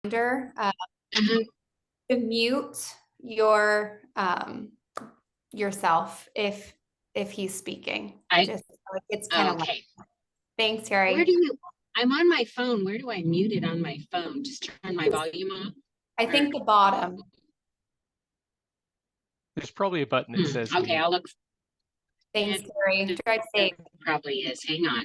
To mute your yourself if he's speaking. Just like it's kind of okay. Thanks, Terry. I'm on my phone. Where do I mute it on my phone? Just turn my volume off? I think the bottom. There's probably a button that says okay, mute. I'll look. Thanks, Terry. Drive safe. Probably is. Hang on.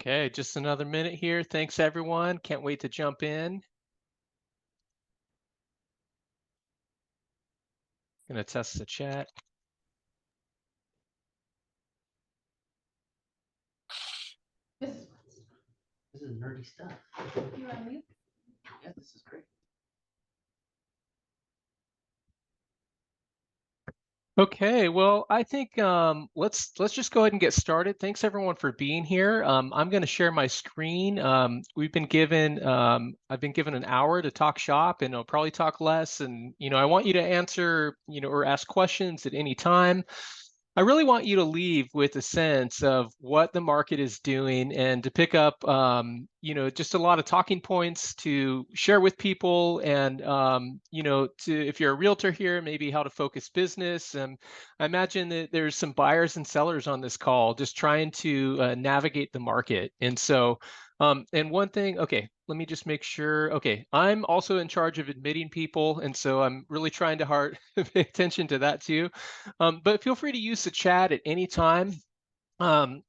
Okay, just another minute here. Thanks, everyone. Can't wait to jump in. Gonna test the chat. This is nerdy stuff. You want me? Yeah, this is great. Okay, well, I think let's just go ahead and get started. Thanks everyone for being here. I'm going to share my screen. I've been given an hour to talk shop, and I'll probably talk less. And I want you to answer, or ask questions at any time. I really want you to leave with a sense of what the market is doing and to pick up, just a lot of talking points to share with people and, if you're a realtor here, maybe how to focus business. And I imagine that there's some buyers and sellers on this call just trying to navigate the market. And so, and one thing, okay, let me just make sure. Okay, I'm also in charge of admitting people, and so I'm really trying to pay attention to that too. But feel free to use the chat at any time.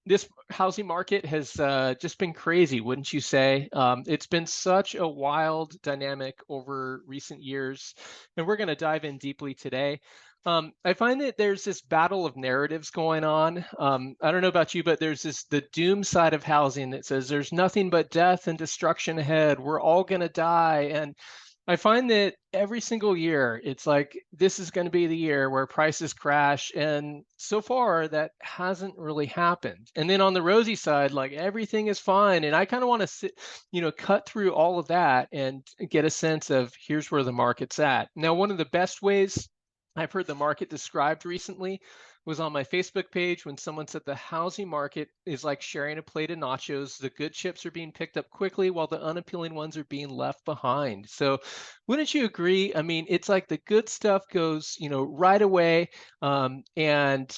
This housing market has just been crazy, wouldn't you say? It's been such a wild dynamic over recent years, and we're going to dive in deeply today. I find that there's this battle of narratives going on. I don't know about you, but there's the doom side of housing that says there's nothing but death and destruction ahead. We're all going to die. And I find that every single year, it's like this is going to be the year where prices crash. And so far, that hasn't really happened. And then on the rosy side, like everything is fine. And I kind of want to cut through all of that and get a sense of here's where the market's at. Now, one of the best ways I've heard the market described recently was on my Facebook page when someone said the housing market is like sharing a plate of nachos. The good chips are being picked up quickly while the unappealing ones are being left behind. So wouldn't you agree? I mean, it's like the good stuff goes, right away. Otherwise,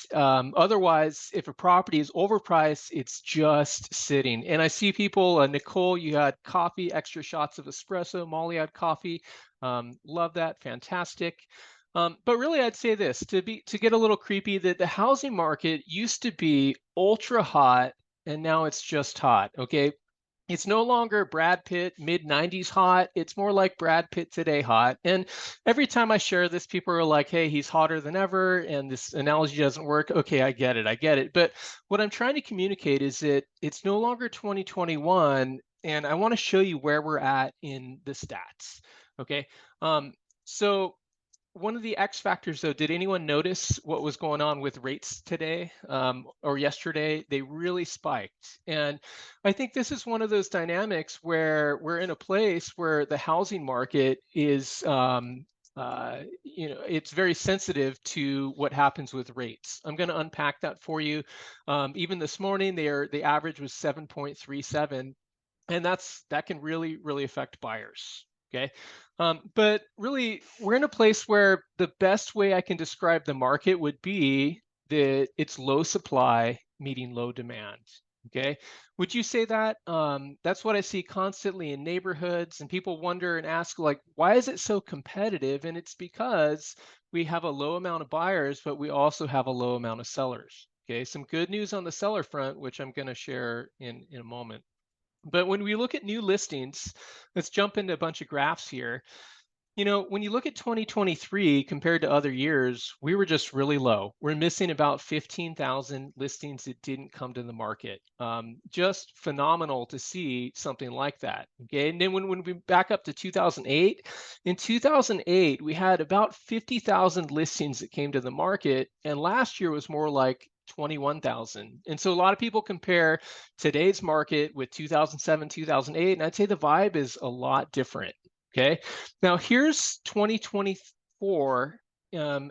if a property is overpriced, it's just sitting. And I see people, Nicole, you had coffee, extra shots of espresso. Molly had coffee. Love that. Fantastic. But really, I'd say this to get a little creepy, that the housing market used to be ultra hot, and now it's just hot. Okay, it's no longer Brad Pitt mid-90s hot. It's more like Brad Pitt today hot. And every time I share this, people are like, "Hey, he's hotter than ever," and this analogy doesn't work. Okay, I get it. But what I'm trying to communicate is that it's no longer 2021, and I want to show you where we're at in the stats. Okay, so one of the X factors, though, did anyone notice what was going on with rates today or yesterday? They really spiked. And I think this is one of those dynamics where we're in a place where the housing market is, it's very sensitive to what happens with rates. I'm going to unpack that for you. Even this morning, the average was 7.37. And that can really, really affect buyers. Okay. But really, we're in a place where the best way I can describe the market would be that it's low supply meeting low demand. Okay. Would you say that? That's what I see constantly in neighborhoods, and people wonder and ask, like, why is it so competitive? And it's because we have a low amount of buyers, but we also have a low amount of sellers. Okay. Some good news on the seller front, which I'm going to share in a moment. But when we look at new listings, let's jump into a bunch of graphs here. When you look at 2023 compared to other years, we were just really low. We're missing about 15,000 listings that didn't come to the market. Just phenomenal to see something like that. Okay, and then when we back up to 2008, in 2008, we had about 50,000 listings that came to the market, and last year was more like 21,000. And so a lot of people compare today's market with 2007, 2008, and I'd say the vibe is a lot different. Okay, now here's 2024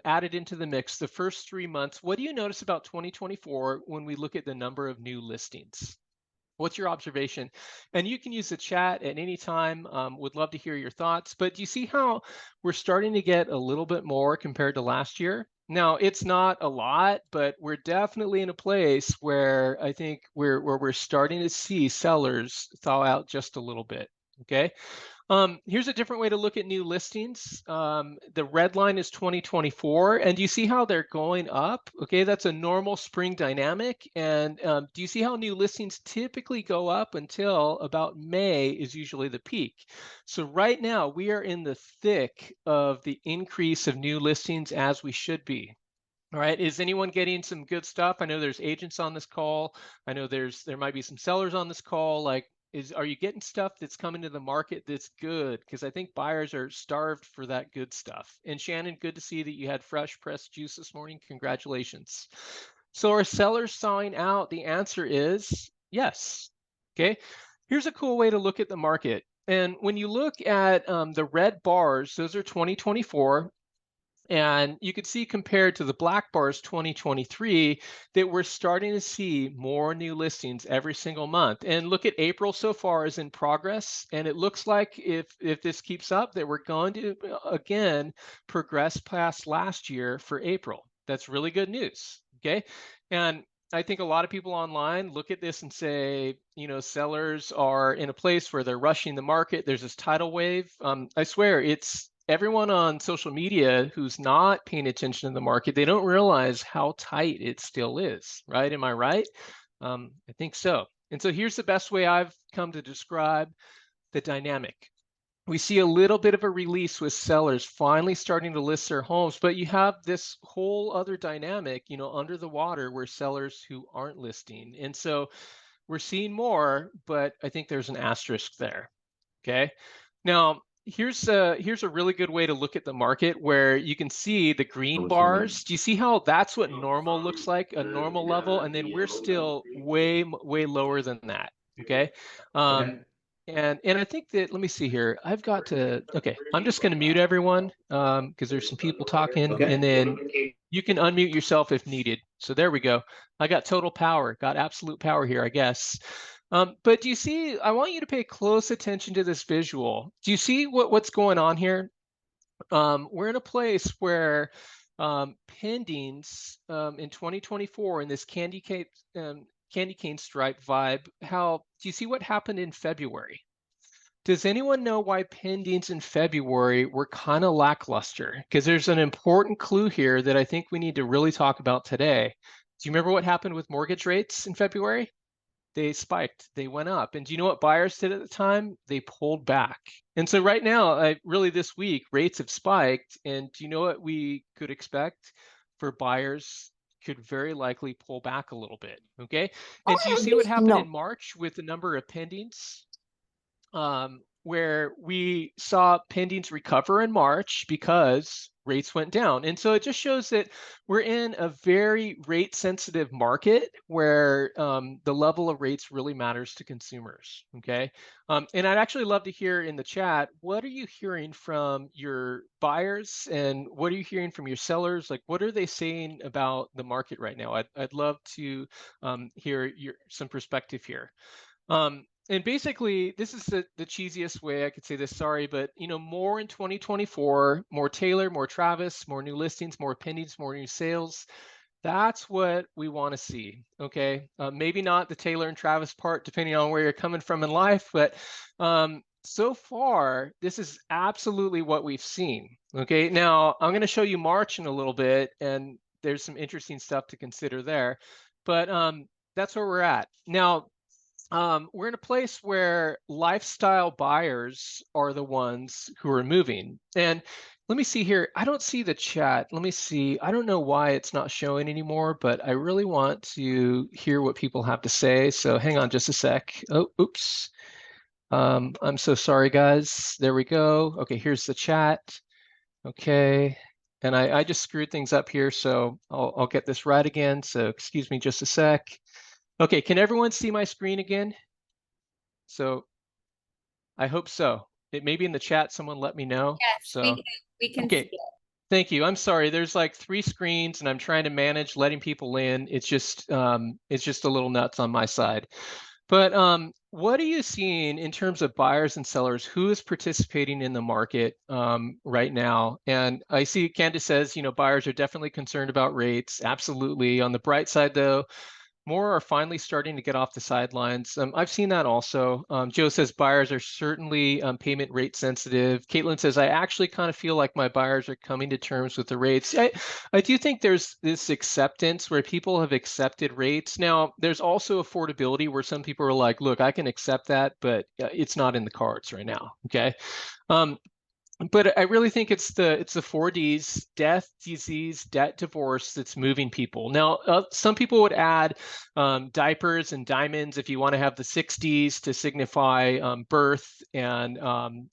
added into the mix, the first 3 months. What do you notice about 2024 when we look at the number of new listings? What's your observation? And you can use the chat at any time. Would love to hear your thoughts. But do you see how we're starting to get a little bit more compared to last year? Now, it's not a lot, but we're definitely in a place where I think we're starting to see sellers thaw out just a little bit. Okay. Here's a different way to look at new listings. The red line is 2024, and do you see how they're going up? Okay, that's a normal spring dynamic. And do you see how new listings typically go up until about May is usually the peak? So right now we are in the thick of the increase of new listings as we should be. All right, is anyone getting some good stuff? I know there's agents on this call. I know there might be some sellers on this call. Like, are you getting stuff that's coming to the market that's good? Because I think buyers are starved for that good stuff. And Shannon, good to see that you had fresh pressed juice this morning. Congratulations. So are sellers thawing out? The answer is yes. Okay, here's a cool way to look at the market. And when you look at the red bars, those are 2024. And you could see compared to the black bars 2023 that we're starting to see more new listings every single month. And look at April so far is in progress. And it looks like if this keeps up that we're going to again progress past last year for April. That's really good news. Okay. And I think a lot of people online look at this and say, you know, sellers are in a place where they're rushing the market. There's this tidal wave. I swear it's everyone on social media who's not paying attention to the market, they don't realize how tight it still is, right? Am I right? I think so. And so here's the best way I've come to describe the dynamic. We see a little bit of a release with sellers finally starting to list their homes, but you have this whole other dynamic, you know, under the water where sellers who aren't listing. And so we're seeing more, but I think there's an asterisk there. Okay. Now, here's a really good way to look at the market where you can see the green bars. Do you see how that's what normal looks like, a normal level? And then we're still way lower than that. Okay. And I think that, let me see here. I've got to, okay, I'm just going to mute everyone because there's some people talking, and then you can unmute yourself if needed. So there we go. I got total power, got absolute power here, I guess. But do you see, I want you to pay close attention to this visual. Do you see what's going on here? We're in a place where pendings in 2024 in this candy cane stripe vibe, do you see what happened in February? Does anyone know why pendings in February were kind of lackluster? Because there's an important clue here that I think we need to really talk about today. Do you remember what happened with mortgage rates in February? They spiked, they went up. And do you know what buyers did at the time? They pulled back. And so right now, really this week, rates have spiked. And do you know what we could expect for buyers? Could very likely pull back a little bit, okay? And do you see what happened in March with the number of pendings? Where we saw pendings recover in March because rates went down. And so it just shows that we're in a very rate sensitive market where the level of rates really matters to consumers, okay? And I'd actually love to hear in the chat, what are you hearing from your buyers and what are you hearing from your sellers? Like, what are they saying about the market right now? I'd love to hear some perspective here. And basically, this is the cheesiest way I could say this, sorry, but you know, more in 2024, more Taylor, more Travis, more new listings, more pendings, more new sales. That's what we want to see, okay? Maybe not the Taylor and Travis part, depending on where you're coming from in life, but so far, this is absolutely what we've seen, okay? Now, I'm going to show you March in a little bit, and there's some interesting stuff to consider there, but that's where we're at. Now, we're in a place where lifestyle buyers are the ones who are moving. And let me see here. I don't see the chat. Let me see. I don't know why it's not showing anymore, but I really want to hear what people have to say. So hang on just a sec. Oh, oops. I'm so sorry, guys. There we go. Okay, here's the chat. Okay. And I just screwed things up here, so I'll get this right again. So excuse me just a sec. Okay, can everyone see my screen again? So I hope so. maybe in the chat, someone let me know. Yes, So, we can okay. see it. Thank you. I'm sorry. There's like 3 screens and I'm trying to manage letting people in. It's just a little nuts on my side. But what are you seeing in terms of buyers and sellers? Who is participating in the market right now? And I see Candace says, buyers are definitely concerned about rates. Absolutely. On the bright side, though, more are finally starting to get off the sidelines. I've seen that also. Joe says buyers are certainly payment rate sensitive. Caitlin says, I actually kind of feel like my buyers are coming to terms with the rates. I do think there's this acceptance where people have accepted rates. Now, there's also affordability where some people are like, look, I can accept that, but it's not in the cards right now. Okay. But I really think it's the 4Ds: death, disease, debt, divorce, that's moving people. Now, some people would add diapers and diamonds if you want to have the 6Ds to signify birth and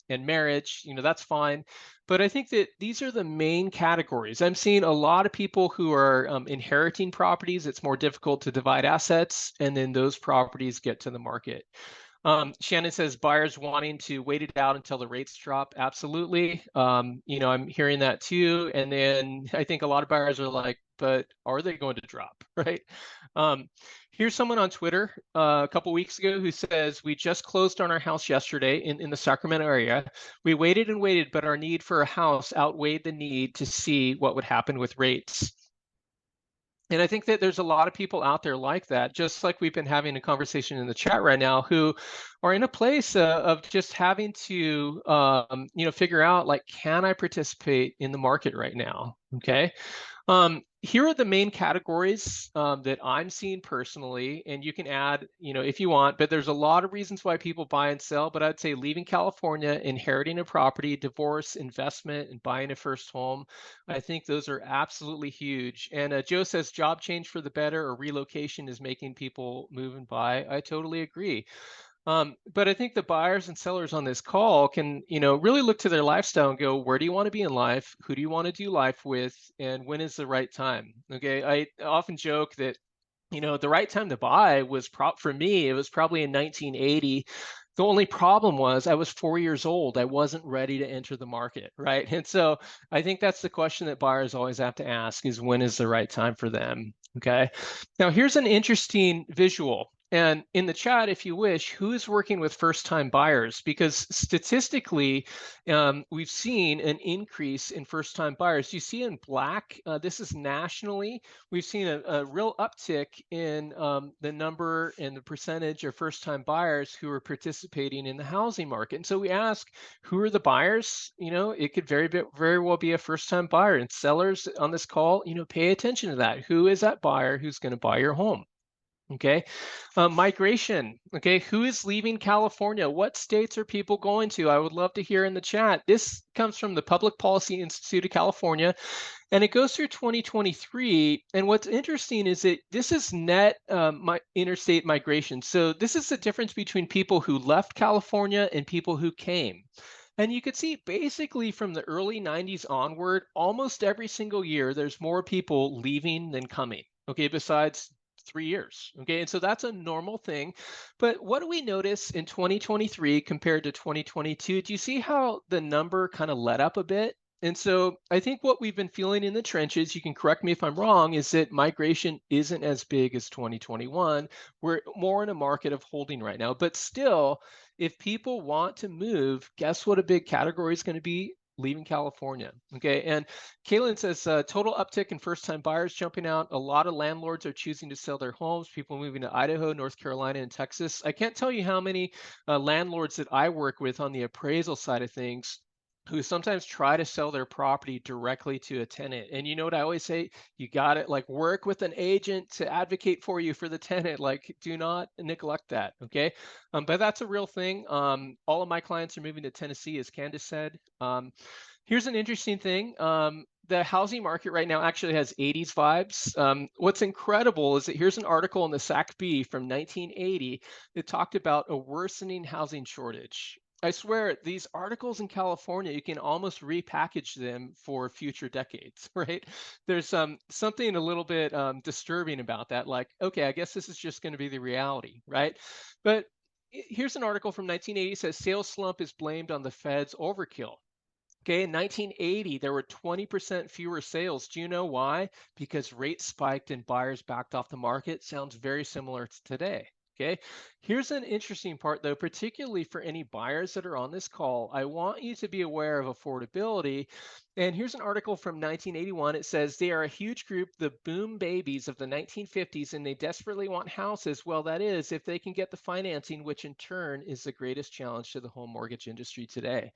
marriage. That's fine. But I think that these are the main categories. I'm seeing a lot of people who are inheriting properties. It's more difficult to divide assets, and then those properties get to the market. Shannon says buyers wanting to wait it out until the rates drop. Absolutely. I'm hearing that too. And then I think a lot of buyers are like, but are they going to drop, right? Here's someone on Twitter a couple weeks ago who says, we just closed on our house yesterday in the Sacramento area. We waited and waited, but our need for a house outweighed the need to see what would happen with rates. And I think that there's a lot of people out there like that, just like we've been having a conversation in the chat right now, who are in a place of just having to, figure out, like, can I participate in the market right now? Okay. Here are the main categories that I'm seeing personally, and you can add, if you want, but there's a lot of reasons why people buy and sell. But I'd say leaving California, inheriting a property, divorce, investment, and buying a first home. I think those are absolutely huge. And Joe says job change for the better or relocation is making people move and buy. I totally agree. But I think the buyers and sellers on this call can, really look to their lifestyle and go, where do you want to be in life? Who do you want to do life with? And when is the right time? Okay. I often joke that, the right time to buy was for me, it was probably in 1980. The only problem was I was 4 years old. I wasn't ready to enter the market, right? And so I think that's the question that buyers always have to ask, is when is the right time for them? Okay. Now here's an interesting visual. And in the chat, if you wish, who is working with first-time buyers? Because statistically, we've seen an increase in first-time buyers. You see in black, this is nationally. We've seen a real uptick in the number and the percentage of first-time buyers who are participating in the housing market. And so we ask, who are the buyers? It could very well be a first-time buyer. And sellers on this call, pay attention to that. Who is that buyer who's going to buy your home? Okay. Migration. Okay. Who is leaving California? What states are people going to? I would love to hear in the chat. This comes from the Public Policy Institute of California, and it goes through 2023. And what's interesting is that this is net interstate migration. So this is the difference between people who left California and people who came. And you could see basically from the early 90s onward, almost every single year, there's more people leaving than coming. Okay. Besides 3 years. Okay. And so that's a normal thing. But what do we notice in 2023 compared to 2022? Do you see how the number kind of let up a bit? And so I think what we've been feeling in the trenches, you can correct me if I'm wrong, is that migration isn't as big as 2021. We're more in a market of holding right now. But still, if people want to move, guess what a big category is going to be? Leaving California. Okay. And Kaylin says total uptick in first-time buyers jumping out. A lot of landlords are choosing to sell their homes. People moving to Idaho, North Carolina, and Texas. I can't tell you how many landlords that I work with on the appraisal side of things who sometimes try to sell their property directly to a tenant. And you know what I always say? You got to work with an agent to advocate for you for the tenant. Do not neglect that. Okay. But that's a real thing. All of my clients are moving to Tennessee, as Candace said. Here's an interesting thing. The housing market right now actually has 80s vibes. What's incredible is that here's an article in the SACB from 1980 that talked about a worsening housing shortage. I swear, these articles in California, you can almost repackage them for future decades, right? There's something a little bit disturbing about that. Okay, I guess this is just going to be the reality, right? But here's an article from 1980 says sales slump is blamed on the Fed's overkill. Okay, in 1980, there were 20% fewer sales. Do you know why? Because rates spiked and buyers backed off the market. Sounds very similar to today. Okay, here's an interesting part though, particularly for any buyers that are on this call. I want you to be aware of affordability. And here's an article from 1981. It says they are a huge group, the boom babies of the 1950s, and they desperately want houses. Well, that is if they can get the financing, which in turn is the greatest challenge to the home mortgage industry today.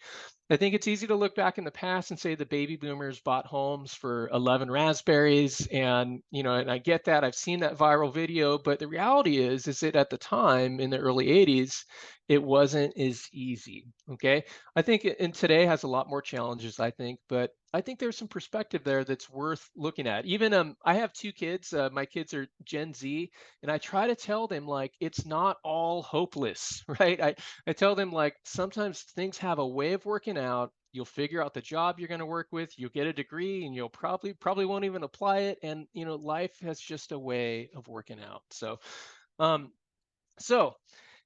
I think it's easy to look back in the past and say the baby boomers bought homes for 11 raspberries. And, and I get that. I've seen that viral video. But the reality is that at the time in the early 80s, it wasn't as easy. Okay. I think and today has a lot more challenges, I think. But I think there's some perspective there that's worth looking at. Even I have 2 kids. My kids are Gen Z. And I try to tell them, like, it's not all hopeless, right? I tell them, like, sometimes things have a way of working out. You'll figure out the job you're going to work with. You'll get a degree, and you'll probably won't even apply it. And life has just a way of working out. So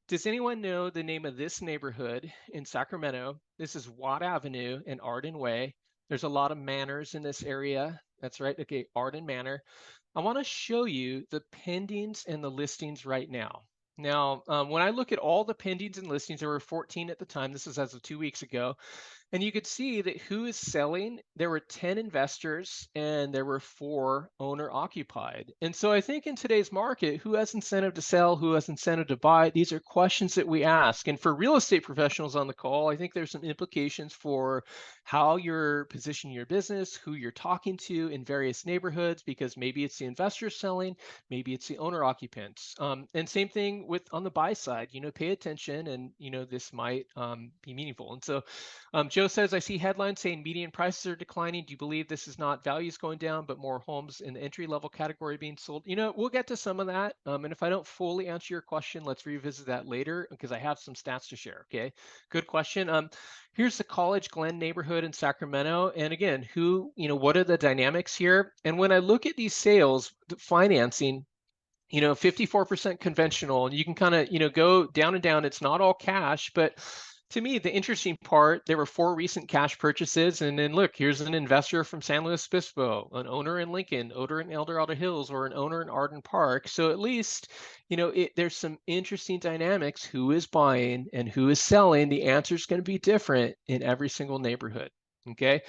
does anyone know the name of this neighborhood in Sacramento? This is Watt Avenue and Arden Way. There's a lot of manors in this area. That's right. Okay, Arden Manor. I want to show you the pendings and the listings right now. Now, when I look at all the pendings and listings, there were 14 at the time. This is as of 2 weeks ago. And you could see that who is selling, there were 10 investors and there were 4 owner occupied. And so I think in today's market, who has incentive to sell, who has incentive to buy? These are questions that we ask. And for real estate professionals on the call, I think there's some implications for how you're positioning your business, who you're talking to in various neighborhoods, because maybe it's the investor selling, maybe it's the owner occupants. And same thing with on the buy side, pay attention and, this might be meaningful. And so Joe says, I see headlines saying median prices are declining. Do you believe this is not values going down, but more homes in the entry level category being sold? We'll get to some of that. And if I don't fully answer your question, let's revisit that later because I have some stats to share. Okay, good question. Here's the College Glen neighborhood in Sacramento. And again, what are the dynamics here? And when I look at these sales, the financing, 54% conventional, and you can kind of, go down and down. It's not all cash, but to me, the interesting part, there were 4 recent cash purchases. And then look, here's an investor from San Luis Obispo, an owner in Lincoln, owner in El Dorado Hills, or an owner in Arden Park. So at least, there's some interesting dynamics. Who is buying and who is selling? The answer is going to be different in every single neighborhood. Okay.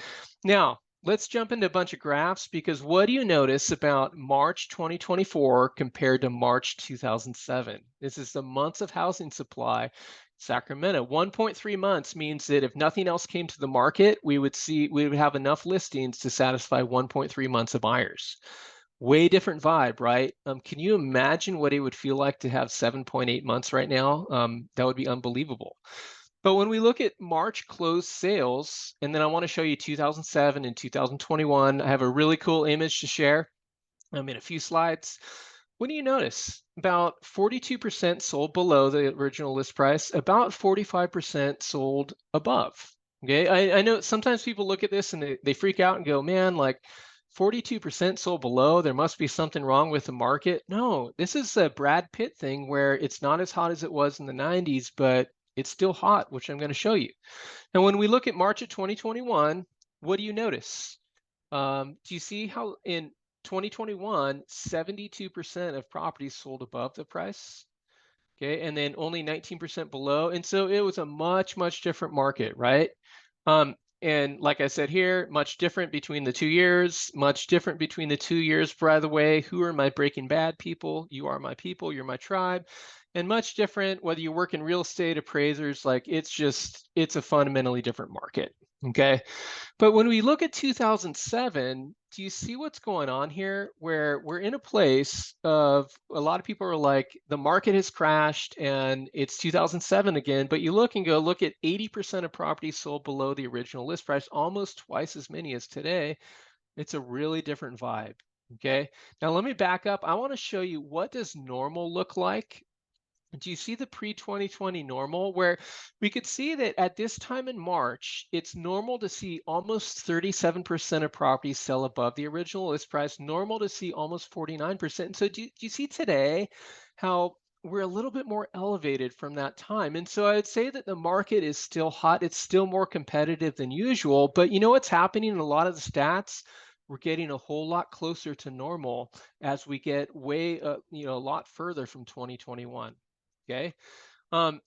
Now, let's jump into a bunch of graphs because what do you notice about March 2024 compared to March 2007? This is the months of housing supply. Sacramento, 1.3 months means that if nothing else came to the market, we would have enough listings to satisfy 1.3 months of buyers. Way different vibe, right? Can you imagine what it would feel like to have 7.8 months right now? That would be unbelievable. But when we look at March closed sales, and then I want to show you 2007 and 2021, I have a really cool image to share in a few slides. What do you notice? About 42% sold below the original list price, about 45% sold above. Okay, I know sometimes people look at this and they freak out and go, man, like 42% sold below, there must be something wrong with the market. No, this is a Brad Pitt thing where it's not as hot as it was in the 90s, but it's still hot, which I'm going to show you. Now, when we look at March of 2021, what do you notice? Do you see how in 2021, 72% of properties sold above the price? Okay, and then only 19% below. And so it was a much, much different market, right? And like I said here, much different between the 2 years, much different between the 2 years, by the way. Who are my Breaking Bad people? You are my people, you're my tribe. And much different whether you work in real estate, appraisers, like it's a fundamentally different market, okay? But when we look at 2007, do you see what's going on here? Where we're in a place of a lot of people are like, the market has crashed and it's 2007 again, but you look and go, look at 80% of properties sold below the original list price, almost twice as many as today. It's a really different vibe, okay? Now let me back up. I wanna show you what does normal look like. Do you see the pre-2020 normal where we could see that at this time in March, it's normal to see almost 37% of properties sell above the original list price, normal to see almost 49%. So do you see today how we're a little bit more elevated from that time. And so I'd say that the market is still hot. It's still more competitive than usual. But you know what's happening in a lot of the stats? We're getting a whole lot closer to normal as we get way, a lot further from 2021. Okay.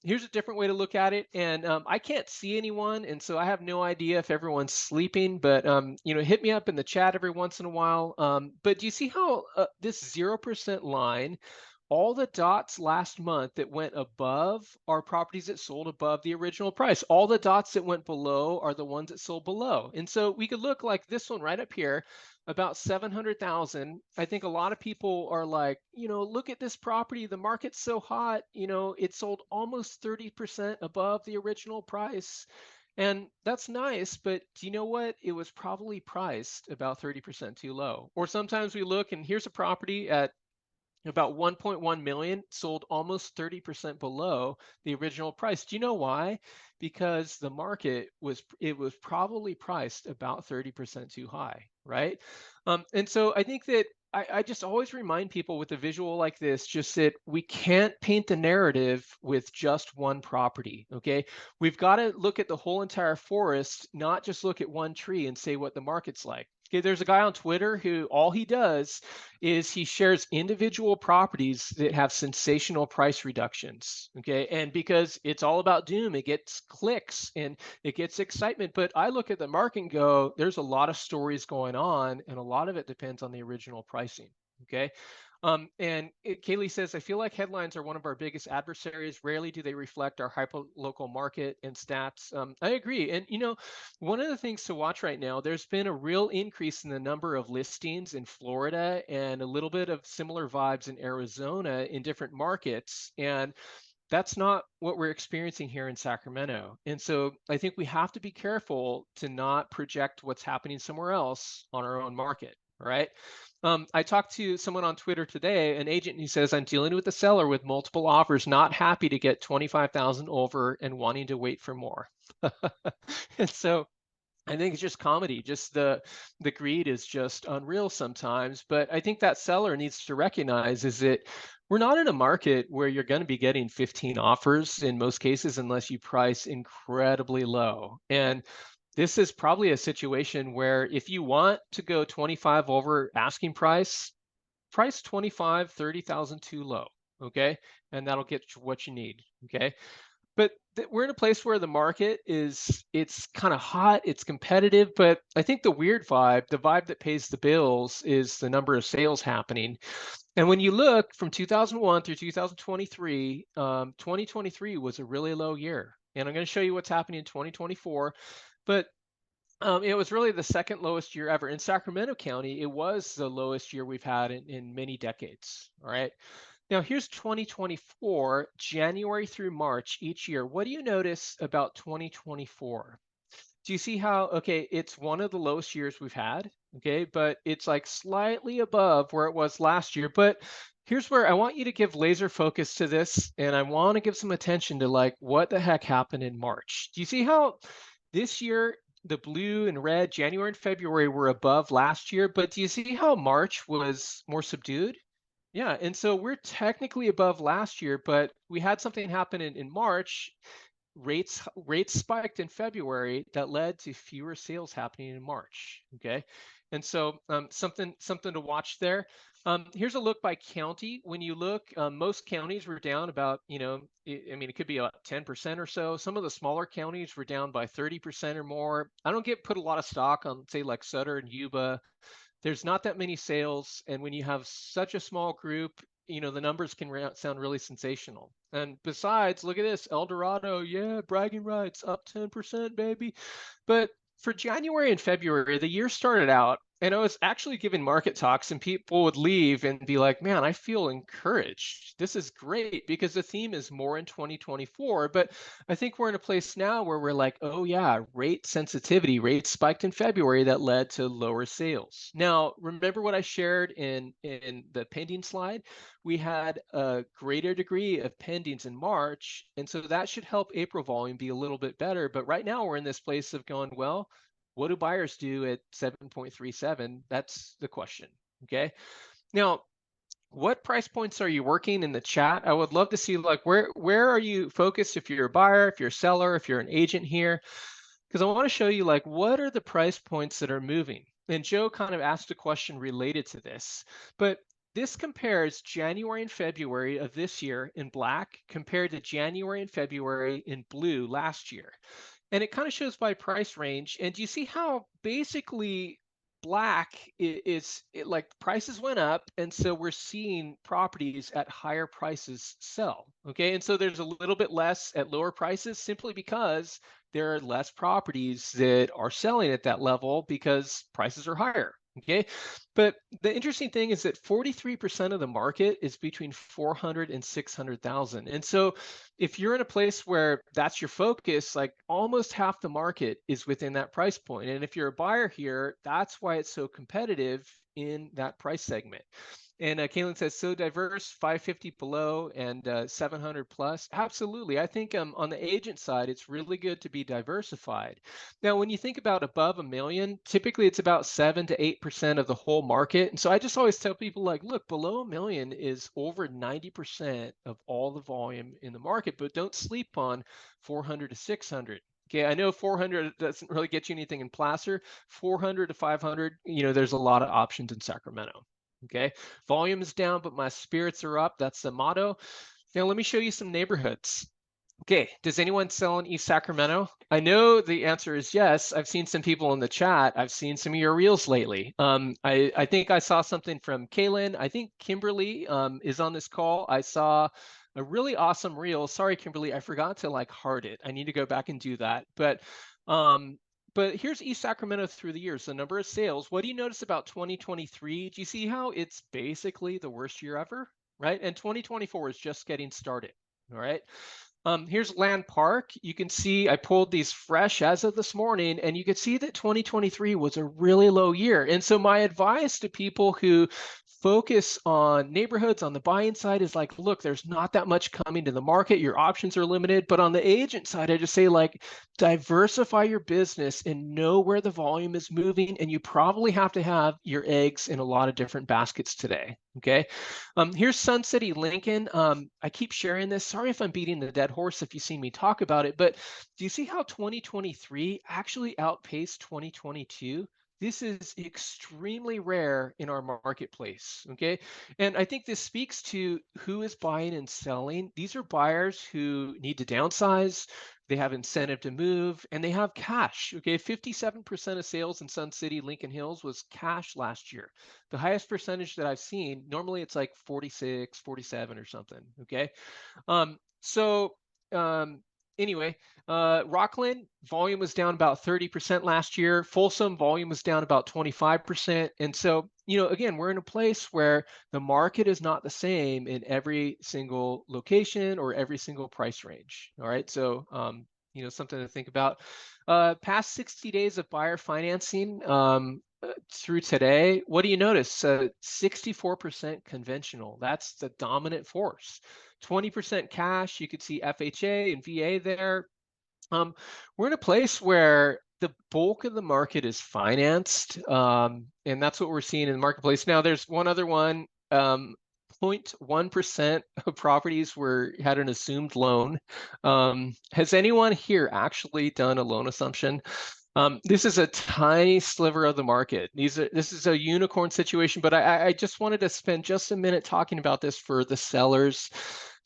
Here's a different way to look at it. And I can't see anyone, and so I have no idea if everyone's sleeping, but hit me up in the chat every once in a while. But do you see how this 0% line, all the dots last month that went above are properties that sold above the original price. All the dots that went below are the ones that sold below. And so we could look like this one right up here, about 700,000. I think a lot of people are like, look at this property. The market's so hot. It sold almost 30% above the original price. And that's nice, but do you know what? It was probably priced about 30% too low. Or sometimes we look and here's a property at about 1.1 million, sold almost 30% below the original price. Do you know why? Because the market was probably priced about 30% too high, right? And so I think that I just always remind people with a visual like this, just that we can't paint the narrative with just one property, okay? We've got to look at the whole entire forest, not just look at one tree and say what the market's like. Okay, there's a guy on Twitter who all he does is he shares individual properties that have sensational price reductions. Okay, and because it's all about doom, it gets clicks and it gets excitement. But I look at the market and go, there's a lot of stories going on, and a lot of it depends on the original pricing. Okay. Kaylee says, I feel like headlines are one of our biggest adversaries. Rarely do they reflect our hyper-local market and stats. I agree. And, one of the things to watch right now, there's been a real increase in the number of listings in Florida and a little bit of similar vibes in Arizona in different markets. And that's not what we're experiencing here in Sacramento. And so I think we have to be careful to not project what's happening somewhere else on our own market, right? I talked to someone on Twitter today, an agent who says, I'm dealing with a seller with multiple offers, not happy to get 25,000 over and wanting to wait for more. And so I think it's just comedy. Just the greed is just unreal sometimes. But I think that seller needs to recognize is that we're not in a market where you're going to be getting 15 offers in most cases unless you price incredibly low. And this is probably a situation where if you want to go 25 over asking price 25, 30,000 too low. Okay. And that'll get you what you need. Okay. But we're in a place where the market it's kind of hot, it's competitive, but I think the vibe that pays the bills is the number of sales happening. And when you look from 2001 through 2023, 2023 was a really low year. And I'm going to show you what's happening in 2024. But it was really the second lowest year ever. In Sacramento County, it was the lowest year we've had in many decades. All right. Now, here's 2024, January through March each year. What do you notice about 2024? Do you see how, okay, it's one of the lowest years we've had, okay, but it's like slightly above where it was last year. But here's where I want you to give laser focus to this, and I want to give some attention to like what the heck happened in March. Do you see how this year the blue and red, January and February were above last year, but do you see how March was more subdued? Yeah, and so we're technically above last year, but we had something happen in March. Rates spiked in February that led to fewer sales happening in March. Okay, and so something to watch there. Here's a look by county. When you look, most counties were down about, it could be about 10% or so. Some of the smaller counties were down by 30% or more. I don't put a lot of stock on, say, like Sutter and Yuba. There's not that many sales, and when you have such a small group, the numbers can sound really sensational. And besides, look at this, El Dorado, yeah, bragging rights, up 10%, baby. But for January and February, the year started out, and I was actually giving market talks, and people would leave and be like, man, I feel encouraged. This is great, because the theme is more in 2024. But I think we're in a place now where we're like, oh yeah, rate sensitivity, rates spiked in February that led to lower sales. Now, remember what I shared in the pending slide? We had a greater degree of pendings in March, and so that should help April volume be a little bit better. But right now we're in this place of going, well, what do buyers do at 7.37? That's the question. Okay. Now, what price points are you working in the chat? I would love to see like where are you focused if you're a buyer, if you're a seller, if you're an agent here, because I want to show you like what are the price points that are moving. And Joe kind of asked a question related to this, but this compares January and February of this year in black compared to January and February in blue last year. And it kind of shows by price range. And do you see how basically black is like prices went up, and so we're seeing properties at higher prices sell. Okay, and so there's a little bit less at lower prices simply because there are less properties that are selling at that level because prices are higher. Okay, but the interesting thing is that 43% of the market is between 400 and 600,000. And so if you're in a place where that's your focus, like almost half the market is within that price point. And if you're a buyer here, that's why it's so competitive in that price segment. And Kaylin says, so diverse, 550 below and 700 plus. Absolutely. I think on the agent side, it's really good to be diversified. Now, when you think about above $1 million, typically it's about 7 to 8% of the whole market. And so I just always tell people like, look, below $1 million is over 90% of all the volume in the market, but don't sleep on 400 to 600. Okay, I know 400 doesn't really get you anything in Placer. 400 to 500, there's a lot of options in Sacramento. Okay, volume is down, but my spirits are up. That's the motto. Now let me show you some neighborhoods. Okay, does anyone sell in East Sacramento? I know the answer is yes. I've seen some people in the chat. I've seen some of your reels lately. I think I saw something from Kaylin. I think Kimberly is on this call. I saw a really awesome reel. Sorry, Kimberly, I forgot to like heart it. I need to go back and do that. But here's East Sacramento through the years, the number of sales. What do you notice about 2023? Do you see how it's basically the worst year ever, right? And 2024 is just getting started, all right? Here's Land Park. You can see I pulled these fresh as of this morning, and you can see that 2023 was a really low year. And so my advice to people who focus on neighborhoods on the buying side is like, look, there's not that much coming to the market. Your options are limited. But on the agent side, I just say like, diversify your business and know where the volume is moving. And you probably have to have your eggs in a lot of different baskets today. Okay. Here's Sun City, Lincoln. I keep sharing this. Sorry if I'm beating the dead horse if you see me talk about it, but do you see how 2023 actually outpaced 2022? This is extremely rare in our marketplace, okay? And I think this speaks to who is buying and selling. These are buyers who need to downsize, they have incentive to move, and they have cash, okay? 57% of sales in Sun City, Lincoln Hills was cash last year. The highest percentage that I've seen, normally it's like 46, 47 or something, okay? Anyway, Rockland volume was down about 30% last year. Folsom volume was down about 25%. And so, again, we're in a place where the market is not the same in every single location or every single price range. All right. So, something to think about. Past 60 days of buyer financing through today, what do you notice? 64% conventional. That's the dominant force. 20% cash. You could see FHA and VA there. We're in a place where the bulk of the market is financed, and that's what we're seeing in the marketplace. Now, there's one other one. 0.1% of properties had an assumed loan. Has anyone here actually done a loan assumption? This is a tiny sliver of the market. This is a unicorn situation, but I just wanted to spend just a minute talking about this for the sellers.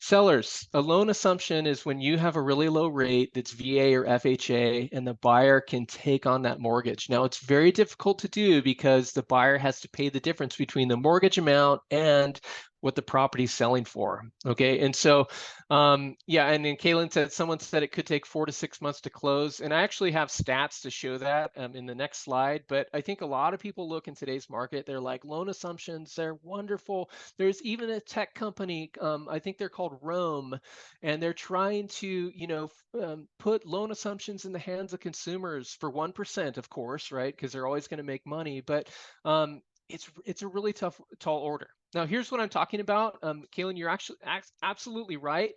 Sellers, a loan assumption is when you have a really low rate that's VA or FHA and the buyer can take on that mortgage. Now, it's very difficult to do because the buyer has to pay the difference between the mortgage amount and what the property's selling for. Okay, and so yeah, and then Kaylin said, someone said it could take 4 to 6 months to close, and I actually have stats to show that in the next slide. But I think a lot of people look in today's market, they're like, loan assumptions, they're wonderful. There's even a tech company, I think they're called Rome, and they're trying to put loan assumptions in the hands of consumers for 1%, of course, right? Because they're always going to make money, but it's a really tall order. Now, here's what I'm talking about. Kaylin, you're actually absolutely right.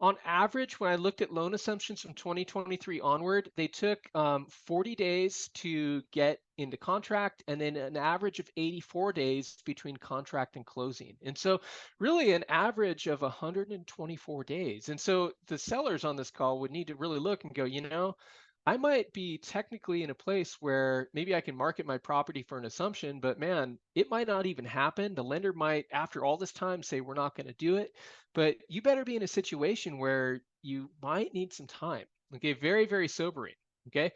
On average, when I looked at loan assumptions from 2023 onward, they took 40 days to get into contract, and then an average of 84 days between contract and closing. And so really an average of 124 days. And so the sellers on this call would need to really look and go, you know, I might be technically in a place where maybe I can market my property for an assumption, but man, it might not even happen. The lender might, after all this time, say we're not going to do it. But you better be in a situation where you might need some time. Okay, very, very sobering. Okay.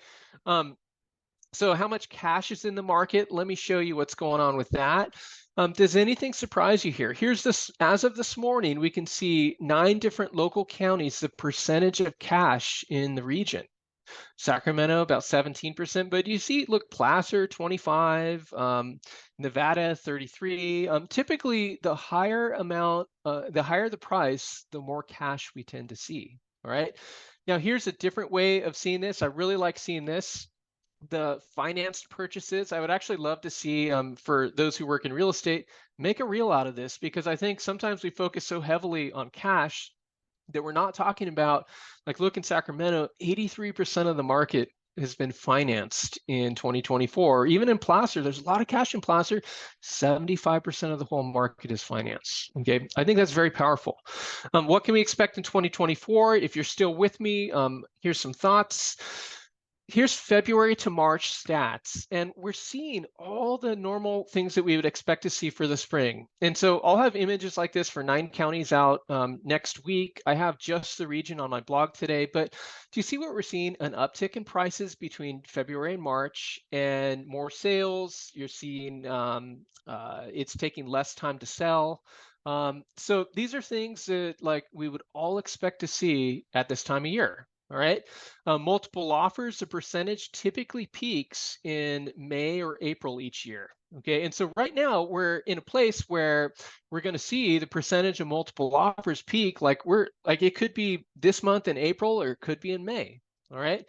So how much cash is in the market? Let me show you what's going on with that. Does anything surprise you here? Here's this, as of this morning, we can see 9 different local counties, the percentage of cash in the region. Sacramento about 17%, but you see, look, Placer 25, Nevada 33. Typically, the higher amount, the higher the price, the more cash we tend to see. All right. Now, here's a different way of seeing this. I really like seeing this. The financed purchases. I would actually love to see, for those who work in real estate, make a reel out of this, because I think sometimes we focus so heavily on cash that we're not talking about, like, look in Sacramento, 83% of the market has been financed in 2024. Even in Placer, there's a lot of cash in Placer. 75% of the whole market is financed. Okay, I think that's very powerful. What can we expect in 2024? If you're still with me, here's some thoughts. Here's February to March stats, and we're seeing all the normal things that we would expect to see for the spring. And so I'll have images like this for 9 counties out next week. I have just the region on my blog today, but do you see what we're seeing? An uptick in prices between February and March, and more sales. You're seeing it's taking less time to sell. So these are things that, like, we would all expect to see at this time of year. All right. Multiple offers, the percentage typically peaks in May or April each year. Okay. And so right now we're in a place where we're going to see the percentage of multiple offers peak. Like it could be this month in April, or it could be in May. All right.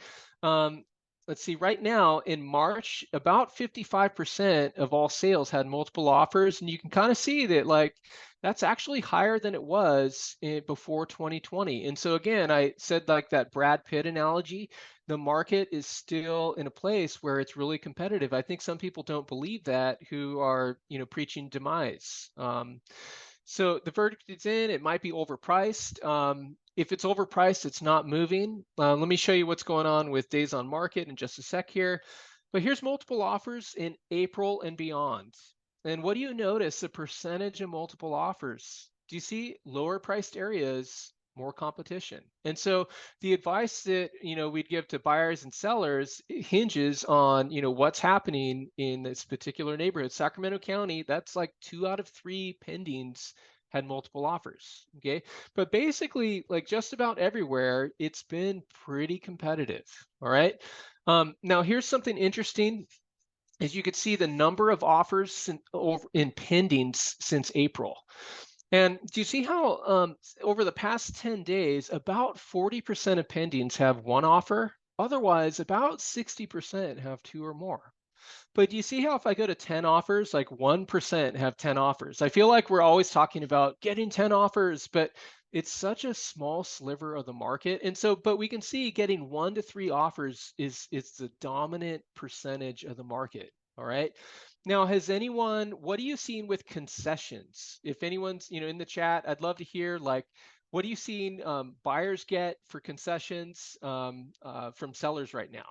Let's see, right now in March, about 55% of all sales had multiple offers. And you can kind of see that, like, that's actually higher than it was before 2020. And so again, I said, like, that Brad Pitt analogy, the market is still in a place where it's really competitive. I think some people don't believe that, who are, you know, preaching demise. So the verdict is in. It might be overpriced. If it's overpriced, it's not moving. Let me show you what's going on with days on market in just a sec here. But here's multiple offers in April and beyond. And what do you notice? The percentage of multiple offers. Do you see lower priced areas, more competition? And so the advice that, you know, we'd give to buyers and sellers hinges on, you know, what's happening in this particular neighborhood. Sacramento County, that's like 2 out of 3 pendings had multiple offers. Okay. But basically, like, just about everywhere, it's been pretty competitive. All right. Now here's something interesting. As you could see, the number of offers in pendings since April. And do you see how over the past 10 days, about 40% of pendings have 1 offer? Otherwise, about 60% have 2 or more. But do you see how if I go to 10 offers, like 1% have 10 offers? I feel like we're always talking about getting 10 offers, but it's such a small sliver of the market. And so, but we can see getting 1 to 3 offers is the dominant percentage of the market. All right. Now, what are you seeing with concessions? If anyone's, you know, in the chat, I'd love to hear, like, what are you seeing buyers get for concessions from sellers right now?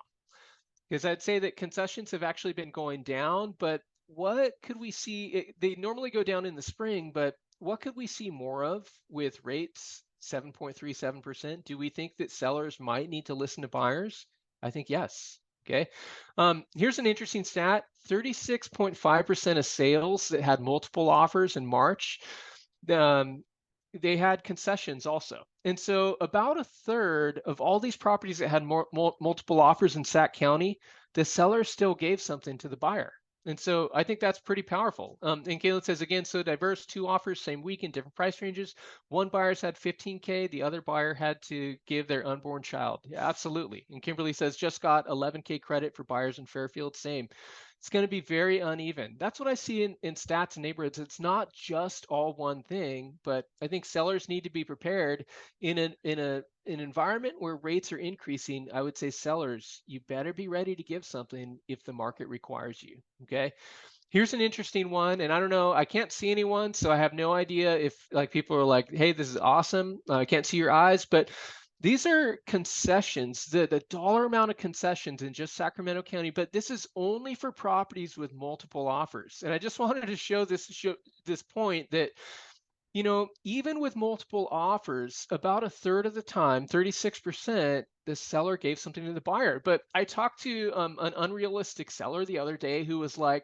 Because I'd say that concessions have actually been going down, but what could we see? They normally go down in the spring, but what could we see more of with rates 7.37%? Do we think that sellers might need to listen to buyers? I think yes. Okay. Here's an interesting stat. 36.5% of sales that had multiple offers in March, they had concessions also. And so about a third of all these properties that had multiple offers in Sac County, the seller still gave something to the buyer. And so I think that's pretty powerful. And Caitlin says, again, so diverse, 2 offers, same week in different price ranges. One buyer's had 15K, the other buyer had to give their unborn child. Yeah, absolutely. And Kimberly says, just got 11K credit for buyers in Fairfield, same. it's going to be very uneven. That's what I see in stats and neighborhoods. It's not just all one thing, but I think sellers need to be prepared in an environment where rates are increasing. I would say sellers, you better be ready to give something if the market requires you. Okay. Here's an interesting one, and I don't know, I can't see anyone, so I have no idea if like people are like, hey, this is awesome. I can't see your eyes, but these are concessions, the dollar amount of concessions in just Sacramento County, but this is only for properties with multiple offers. And I just wanted to show this point that, you know, even with multiple offers, about a third of the time, 36%, the seller gave something to the buyer. But I talked to an unrealistic seller the other day who was like,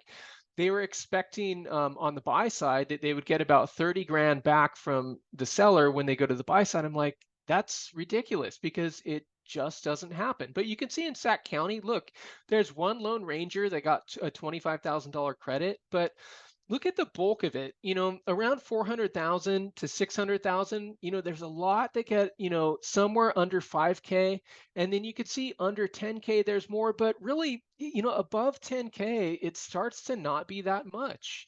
they were expecting on the buy side that they would get about 30 grand back from the seller when they go to the buy side. I'm like, that's ridiculous because it just doesn't happen. But you can see in Sac County, look, there's one Lone Ranger that got a $25,000 credit, but look at the bulk of it, you know, around 400,000 to 600,000, you know, there's a lot that get, you know, somewhere under 5K. And then you could see under 10K, there's more, but really, you know, above 10K, it starts to not be that much,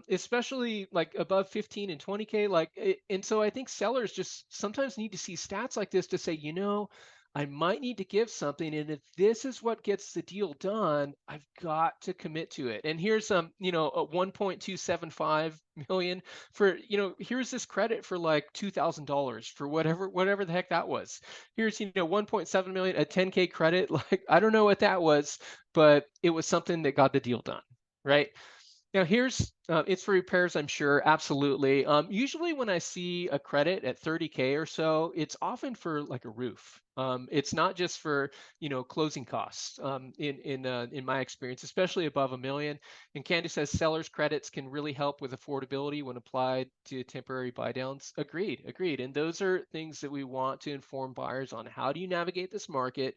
especially like above 15 and 20K. And so I think sellers just sometimes need to see stats like this to say, you know, I might need to give something, and if this is what gets the deal done, I've got to commit to it. And here's you know, a 1.275 million for, you know, here's this credit for like $2,000 for whatever the heck that was. Here's, you know, 1.7 million, a 10K credit. Like, I don't know what that was, but it was something that got the deal done, right? Now here's, it's for repairs, I'm sure, absolutely. Usually when I see a credit at 30K or so, it's often for like a roof. It's not just for, you know, closing costs in my experience, especially above $1 million. And Candy says sellers credits can really help with affordability when applied to temporary buy downs. Agreed. And those are things that we want to inform buyers on. How do you navigate this market?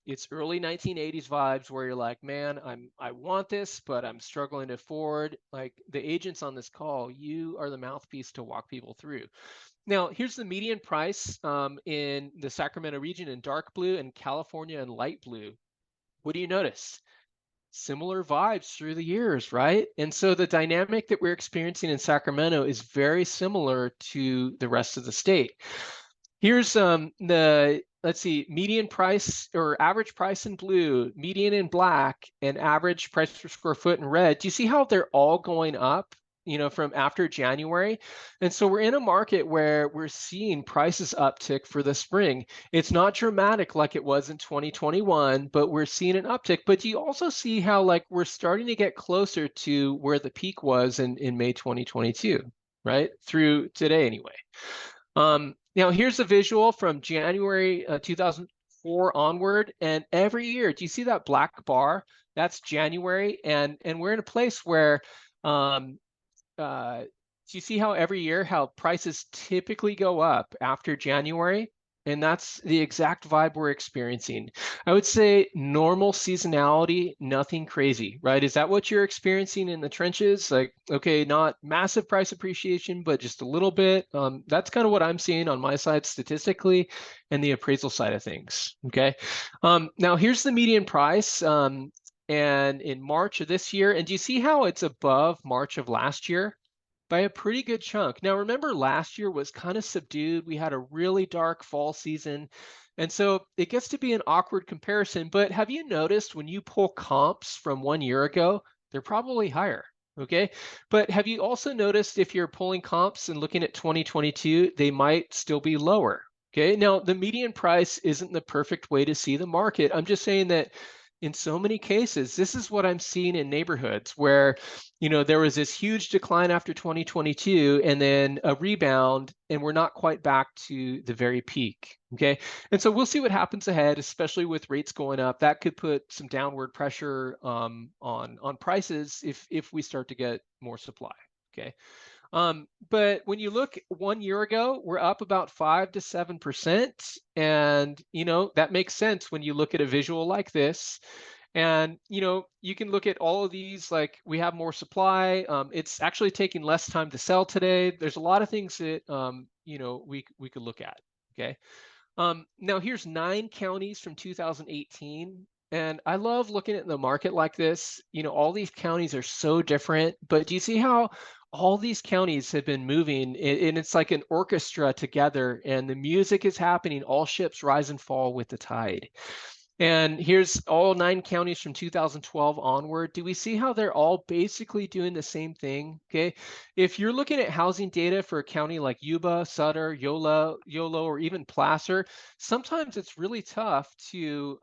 It's early 1980s vibes where you're like, man, I want this, but I'm struggling to afford. Like the agents on this call, you are the mouthpiece to walk people through. Now, here's the median price in the Sacramento region in dark blue and California in light blue. What do you notice? Similar vibes through the years, right? And so the dynamic that we're experiencing in Sacramento is very similar to the rest of the state. Here's let's see, median price or average price in blue, median in black, and average price per square foot in red. Do you see how they're all going up, you know, from after January? And so we're in a market where we're seeing prices uptick for the spring. It's not dramatic like it was in 2021, but we're seeing an uptick. But you also see how like we're starting to get closer to where the peak was in May 2022, right? Through today anyway. Now here's a visual from January 2004 onward, and every year, do you see that black bar? That's January, and we're in a place where, do you see how every year how prices typically go up after January? And that's the exact vibe we're experiencing. I would say normal seasonality, nothing crazy, right? Is that what you're experiencing in the trenches? Like, okay, not massive price appreciation, but just a little bit. That's kind of what I'm seeing on my side statistically and the appraisal side of things, okay? Now here's the median price and in March of this year. And do you see how it's above March of last year? By a pretty good chunk. Now, remember last year was kind of subdued. We had a really dark fall season. And so it gets to be an awkward comparison. But have you noticed when you pull comps from 1 year ago, they're probably higher, okay? But have you also noticed if you're pulling comps and looking at 2022, they might still be lower, okay? Now, the median price isn't the perfect way to see the market. I'm just saying that in so many cases, this is what I'm seeing in neighborhoods where, you know, there was this huge decline after 2022 and then a rebound, and we're not quite back to the very peak, okay? And so we'll see what happens ahead, especially with rates going up. That could put some downward pressure on prices if we start to get more supply, okay? But when you look 1 year ago, we're up about 5 to 7%. And, you know, that makes sense when you look at a visual like this. And, you know, you can look at all of these, like we have more supply. It's actually taking less time to sell today. There's a lot of things that, you know, we could look at, okay? Now here's 9 counties from 2018. And I love looking at the market like this. You know, all these counties are so different, but do you see how all these counties have been moving and it's like an orchestra together and the music is happening, all ships rise and fall with the tide. And here's all 9 counties from 2012 onward. Do we see how they're all basically doing the same thing? Okay. If you're looking at housing data for a county like Yuba, Sutter, Yolo, or even Placer, sometimes it's really tough to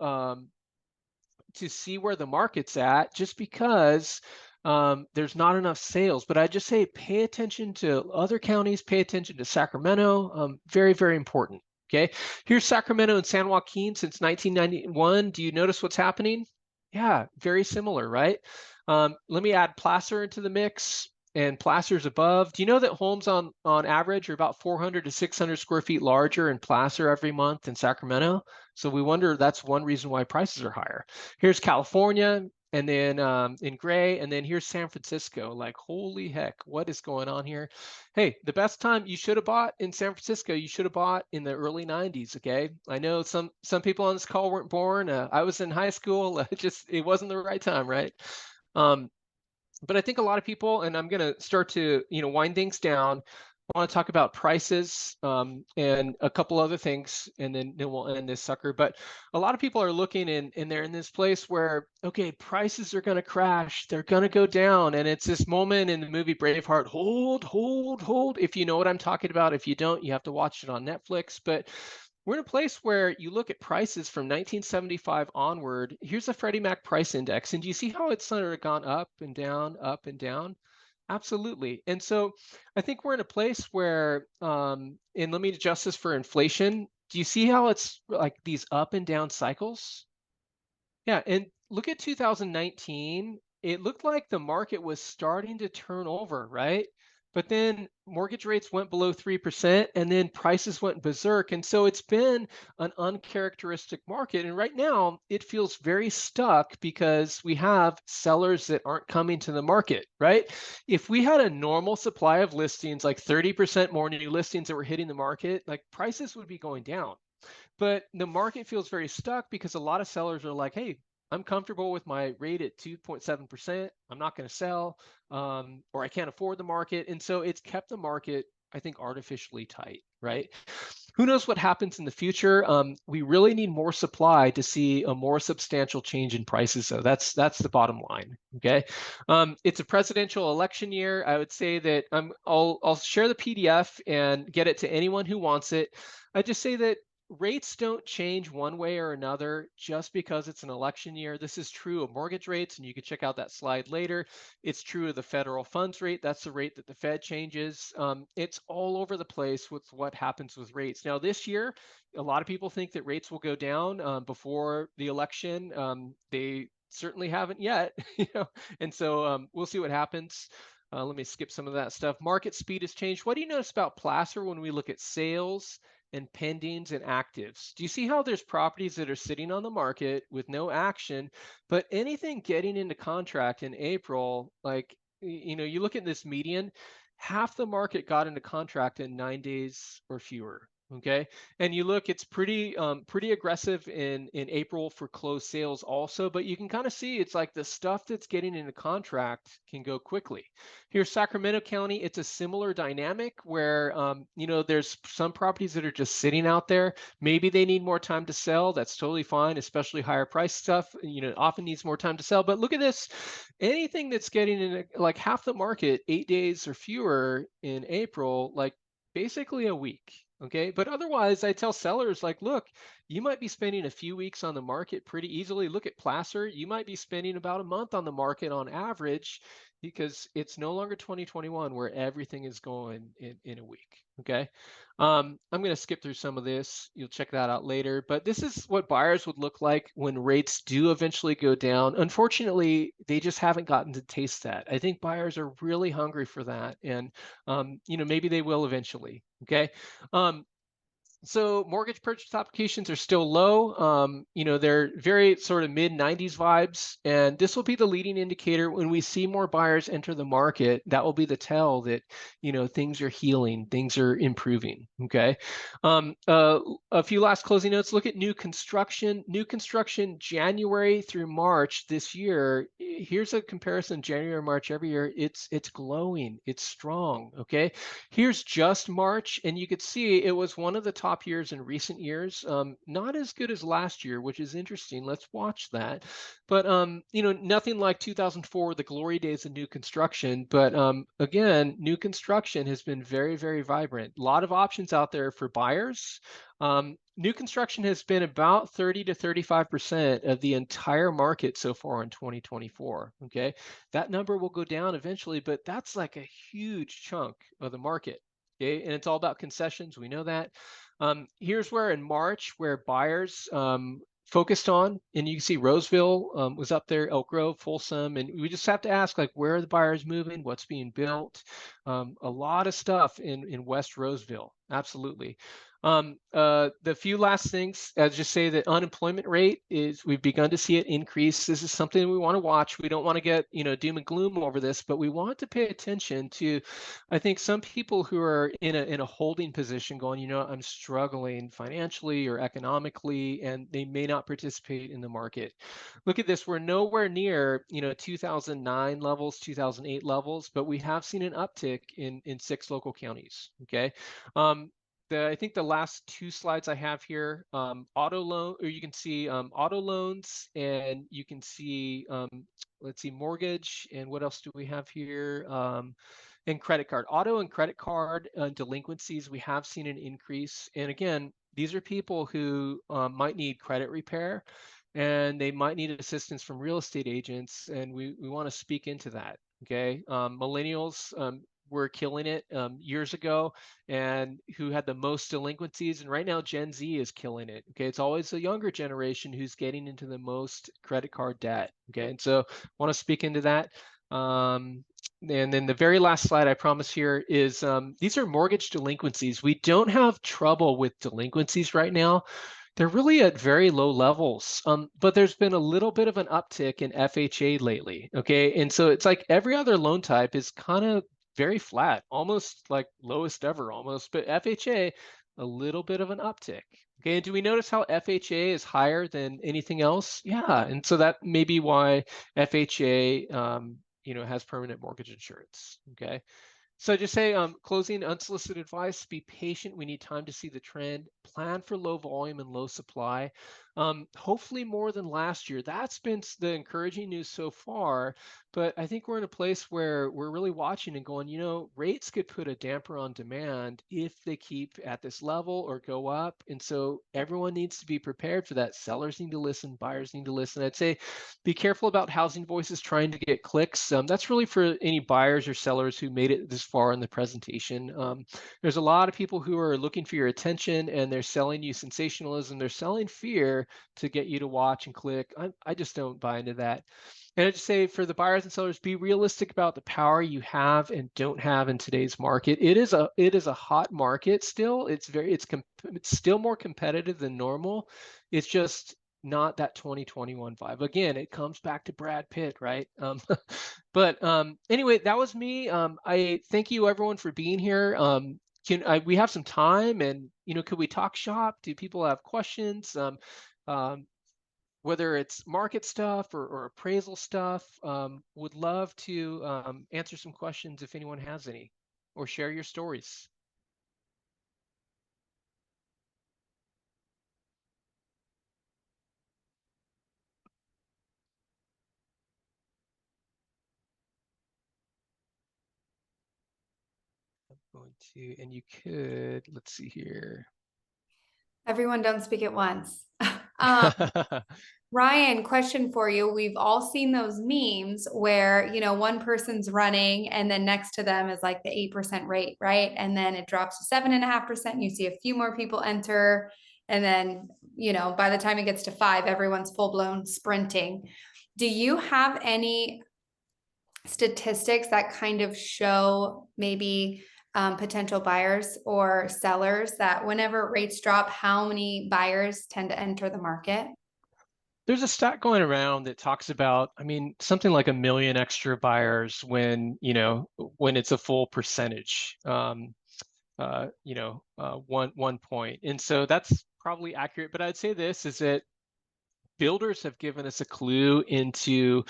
see where the market's at just because there's not enough sales. But I just say pay attention to other counties, pay attention to Sacramento. Very, very important. Okay, here's Sacramento and San Joaquin since 1991. Do you notice what's happening? Yeah, very similar, right? Let me add Placer into the mix, and Placer's above. Do you know that homes on average are about 400 to 600 square feet larger in Placer every month in Sacramento? So we wonder that's one reason why prices are higher. Here's California, and then in gray, and then here's San Francisco. Like, holy heck, what is going on here? Hey, the best time you should have bought in San Francisco, you should have bought in the early 90s, okay? I know some people on this call weren't born. I was in high school. It wasn't the right time, right? But I think a lot of people, and I'm going to start to wind things down. I want to talk about prices and a couple other things, and then we'll end this sucker. But a lot of people are looking and they're in this place where, okay, prices are going to crash. They're going to go down. And it's this moment in the movie Braveheart, hold, hold, hold. If you know what I'm talking about. If you don't, you have to watch it on Netflix. But we're in a place where you look at prices from 1975 onward. Here's a Freddie Mac price index. And do you see how it's sort of gone up and down, up and down? Absolutely. And so I think we're in a place where, and let me adjust this for inflation. Do you see how it's like these up and down cycles? Yeah. And look at 2019. It looked like the market was starting to turn over, right? But then mortgage rates went below 3% and then prices went berserk. And so it's been an uncharacteristic market. And right now it feels very stuck because we have sellers that aren't coming to the market, right? If we had a normal supply of listings, like 30% more new listings that were hitting the market, like prices would be going down. But the market feels very stuck because a lot of sellers are like, hey, I'm comfortable with my rate at 2.7%. I'm not going to sell, or I can't afford the market. And so it's kept the market, I think, artificially tight, right? Who knows what happens in the future? We really need more supply to see a more substantial change in prices. So that's the bottom line. Okay, it's a presidential election year. I would say that I'll share the PDF and get it to anyone who wants it. I just say that rates don't change one way or another just because it's an election year. This is true of mortgage rates, and you can check out that slide later. It's true of the federal funds rate. That's the rate that the Fed changes. It's all over the place with what happens with rates. Now, this year, a lot of people think that rates will go down before the election. They certainly haven't yet, and so we'll see what happens. Let me skip some of that stuff. Market speed has changed. What do you notice about Placer when we look at sales and pendings and actives? Do you see how there's properties that are sitting on the market with no action, but anything getting into contract in April, like, you look at this median, half the market got into contract in 9 days or fewer. Okay, and you look, it's pretty aggressive in April for closed sales also, but you can kind of see it's like the stuff that's getting into contract can go quickly. Here's Sacramento County. It's a similar dynamic where there's some properties that are just sitting out there. Maybe they need more time to sell. That's totally fine, especially higher price stuff. Often needs more time to sell. But look at this. Anything that's getting in like half the market, 8 days or fewer in April, like basically a week. Okay, but otherwise I tell sellers, like, look, you might be spending a few weeks on the market pretty easily. Look at Placer. You might be spending about a month on the market on average because it's no longer 2021 where everything is going in a week. Okay, I'm going to skip through some of this. You'll check that out later. But this is what buyers would look like when rates do eventually go down. Unfortunately, they just haven't gotten to taste that. I think buyers are really hungry for that. And, maybe they will eventually. Okay. So mortgage purchase applications are still low. They're very sort of mid 90s vibes, and this will be the leading indicator when we see more buyers enter the market. That will be the tell that, things are healing, things are improving. Okay. A few last closing notes. Look at new construction. New construction January through March this year. Here's a comparison: January, March every year. It's glowing. It's strong. Okay. Here's just March, and you could see it was one of the top years in recent years. Not as good as last year, which is interesting. Let's watch that. But nothing like 2004, the glory days of new construction. But again, new construction has been very, very vibrant. A lot of options out there for buyers. New construction has been about 30 to 35% of the entire market so far in 2024. Okay, that number will go down eventually, but that's like a huge chunk of the market. Okay, and it's all about concessions. We know that. Here's where in March, where buyers focused on, and you can see Roseville was up there, Elk Grove, Folsom, and we just have to ask, like, where are the buyers moving? What's being built? A lot of stuff in West Roseville, absolutely. The few last things, I'll just say that unemployment rate we've begun to see it increase. This is something we want to watch. We don't want to get, doom and gloom over this, but we want to pay attention to, I think, some people who are in a holding position going, I'm struggling financially or economically, and they may not participate in the market. Look at this. We're nowhere near, 2009 levels, 2008 levels, but we have seen an uptick in 6 local counties. Okay. I think the last 2 slides I have here, auto loan, or you can see auto loans, and you can see, let's see, mortgage, and what else do we have here? And credit card, auto and credit card delinquencies, we have seen an increase. And again, these are people who might need credit repair, and they might need assistance from real estate agents, and we want to speak into that. Okay, millennials were killing it years ago, and who had the most delinquencies, and right now Gen Z is killing it. Okay, it's always the younger generation who's getting into the most credit card debt. Okay, and so I want to speak into that. And then the very last slide I promise here is these are mortgage delinquencies. We don't have trouble with delinquencies right now. They're really at very low levels, but there's been a little bit of an uptick in FHA lately. Okay, and so it's like every other loan type is kind of very flat, almost like lowest ever almost, but FHA, a little bit of an uptick. Okay, and do we notice how FHA is higher than anything else? Yeah, and so that may be why FHA, has permanent mortgage insurance. Okay, so just say, closing unsolicited advice, be patient. We need time to see the trend. Plan for low volume and low supply. Hopefully more than last year. That's been the encouraging news so far. But I think we're in a place where we're really watching and going, rates could put a damper on demand if they keep at this level or go up. And so everyone needs to be prepared for that. Sellers need to listen, buyers need to listen. I'd say be careful about housing voices trying to get clicks. That's really for any buyers or sellers who made it this far in the presentation. There's a lot of people who are looking for your attention, and they're selling you sensationalism. They're selling fear to get you to watch and click. I just don't buy into that. And I'd just say for the buyers and sellers, be realistic about the power you have and don't have in today's market. It is a hot market still. It's still more competitive than normal. It's just not that 2021 vibe. Again, it comes back to Brad Pitt, right? But anyway, that was me. I thank you everyone for being here. We have some time, and could we talk shop? Do people have questions? Whether it's market stuff or appraisal stuff, would love to answer some questions if anyone has any, or share your stories. I'm going to, and you could, let's see here. Everyone don't speak at once. Ryan, question for you. We've all seen those memes where, one person's running and then next to them is like the 8% rate, right? And then it drops to 7.5%. You see a few more people enter. And then, by the time it gets to 5, everyone's full blown sprinting. Do you have any statistics that kind of show maybe potential buyers or sellers, that whenever rates drop, how many buyers tend to enter the market? There's a stat going around that talks about, I mean, something like 1 million extra buyers when, when it's a full percentage, 1 point. And so that's probably accurate. But I'd say this is that builders have given us a clue into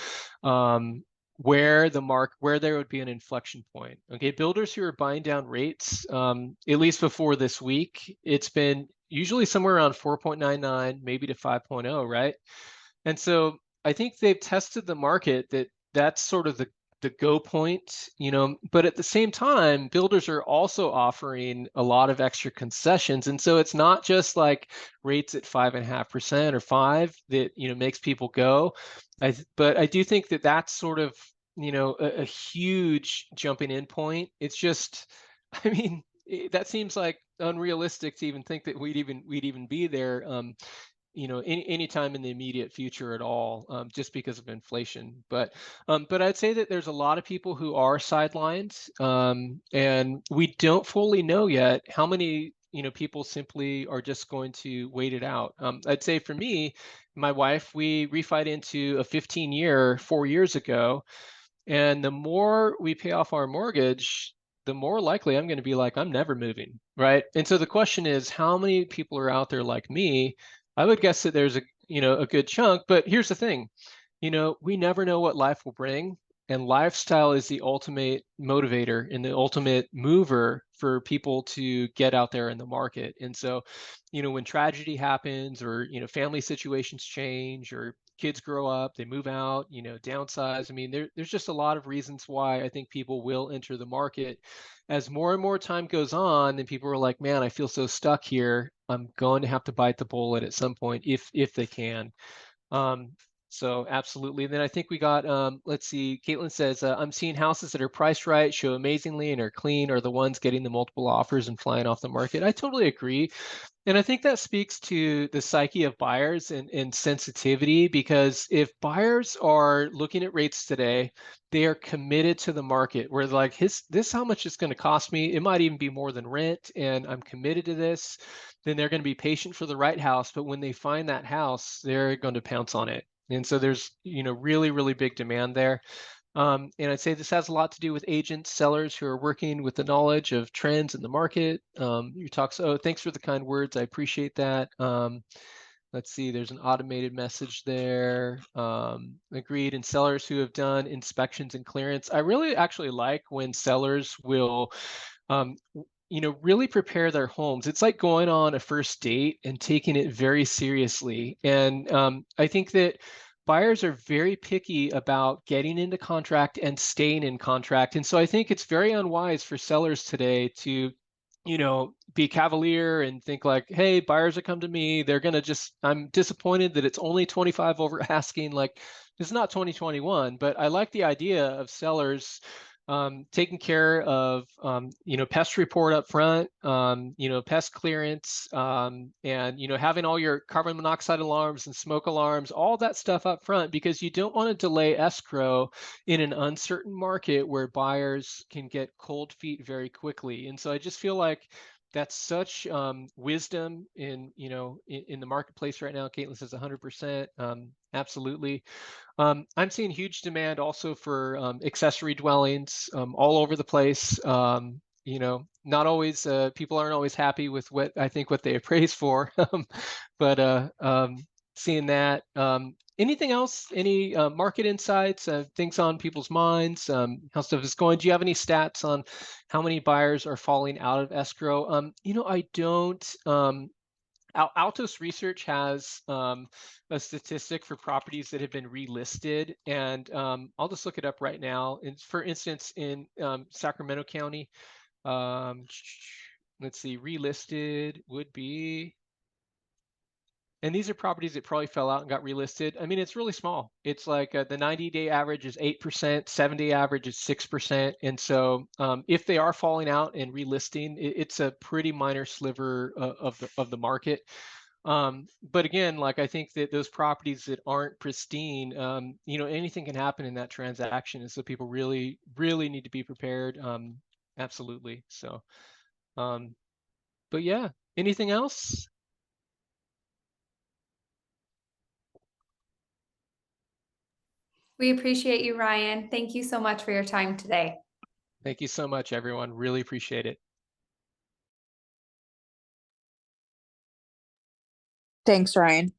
where there would be an inflection point. Okay, builders who are buying down rates, at least before this week, it's been usually somewhere around 4.99, maybe to 5.0, right? And so I think they've tested the market that's sort of the go point, but at the same time, builders are also offering a lot of extra concessions. And so it's not just like rates at 5.5% or 5 that, makes people go. But I do think that that's sort of, a huge jumping in point. It's just, I mean, that seems like unrealistic to even think that we'd even be there. Any time in the immediate future at all, just because of inflation. But I'd say that there's a lot of people who are sidelined, and we don't fully know yet how many people simply are just going to wait it out. I'd say for me, my wife, we refied into a 15-year 4 years ago, and the more we pay off our mortgage, the more likely I'm going to be like, I'm never moving, right? And so the question is, how many people are out there like me? I would guess that there's a good chunk, but here's the thing, we never know what life will bring, and lifestyle is the ultimate motivator and the ultimate mover for people to get out there in the market. And so, when tragedy happens, or family situations change, or kids grow up, they move out, downsize. I mean, there's just a lot of reasons why I think people will enter the market. As more and more time goes on, then people are like, man, I feel so stuck here. I'm going to have to bite the bullet at some point if they can. So absolutely. And then I think we got, let's see, Caitlin says, I'm seeing houses that are priced right, show amazingly, and are clean are the ones getting the multiple offers and flying off the market. I totally agree. And I think that speaks to the psyche of buyers and sensitivity, because if buyers are looking at rates today, they are committed to the market, where like, this how much it's going to cost me. It might even be more than rent, and I'm committed to this. Then they're going to be patient for the right house. But when they find that house, they're going to pounce on it. And so there's, really, really big demand there. And I'd say this has a lot to do with agents, sellers who are working with the knowledge of trends in the market. You talk, so thanks for the kind words. I appreciate that. Let's see, there's an automated message there. Agreed. And sellers who have done inspections and clearance. I really actually like when sellers will, really prepare their homes. It's like going on a first date and taking it very seriously. And I think that buyers are very picky about getting into contract and staying in contract. And so I think it's very unwise for sellers today to, be cavalier and think like, hey, buyers that come to me, they're going to just, I'm disappointed that it's only 25 over asking. Like, it's not 2021, but I like the idea of sellers taking care of, pest report up front, pest clearance, and, having all your carbon monoxide alarms and smoke alarms, all that stuff up front, because you don't want to delay escrow in an uncertain market where buyers can get cold feet very quickly. And so I just feel like that's such wisdom in the marketplace right now. Caitlin says 100%. Absolutely. I'm seeing huge demand also for accessory dwellings all over the place. Not always, people aren't always happy with what they appraise for, but seeing that. Anything else? Any market insights, things on people's minds, how stuff is going? Do you have any stats on how many buyers are falling out of escrow? I don't. Altos Research has a statistic for properties that have been relisted, and I'll just look it up right now. And for instance, in Sacramento County, let's see, relisted would be, and these are properties that probably fell out and got relisted. I mean, it's really small. It's like the 90-day average is 8%, 7-day average is 6%. And so if they are falling out and relisting, it's a pretty minor sliver of the market. But again, like, I think that those properties that aren't pristine, anything can happen in that transaction. And so people really, really need to be prepared. absolutely. So, but yeah, anything else? We appreciate you, Ryan. Thank you so much for your time today. Thank you so much, everyone. Really appreciate it. Thanks, Ryan.